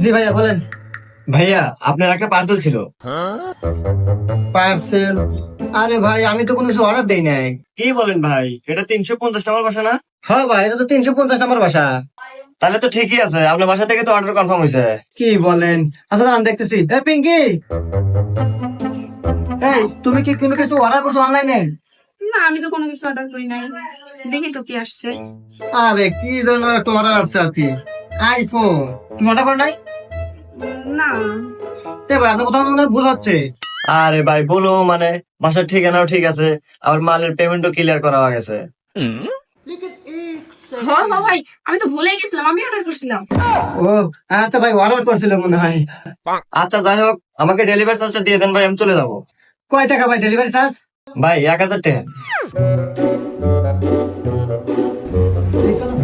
জি ভাইয়া বলেন। ভাইয়া আপনার একটা পার্সেল ছিল। পার্সেল? আরে ভাই আমি তো কোনো কিছু অর্ডার দেই নাই। কি বলেন ভাই, এটা 350 নম্বর বাসা না? হ্যাঁ ভাই, এটা তো 350 নম্বর বাসা। তাহলে তো ঠিকই আছে, আপনার বাসা থেকে তো অর্ডার কনফার্ম হয়েছে। কি বলেন? আচ্ছা দাঁড়ান দেখতেছি। পিঙ্কি, এই তুমি কি কোনো কিছু অর্ডার করছো অনলাইনে? না, আমি তো কোনো কিছু অর্ডার করি নাই। দেখি তো কি আসছে। আরে কি যেন একটা অর্ডার আসছে আর কি, আইফোন। তুমি অর্ডার করো নাই? না। ভাই আপনার কোথাও মনে হয় ভুল হচ্ছে। আরে ভাই বলো, মানে বাসার ঠিকানাও ঠিক আছে, আবার মালের পেমেন্টও ক্লিয়ার করা হয়ে গেছে। হ্যাঁ হ্যাঁ ভাই, আমি তো ভুলে গেছিলাম, আমি অর্ডার করছিলাম। ও আচ্ছা ভাই, অর্ডার করছিল মনে হয়। আচ্ছা যাই হোক, আমাকে ডেলিভারি চার্জটা দিয়ে দেন ভাই, আমি চলে যাবো। কয় টাকা ভাই ডেলিভারি চার্জ? ভাই 1000 টাকা। এই চলো।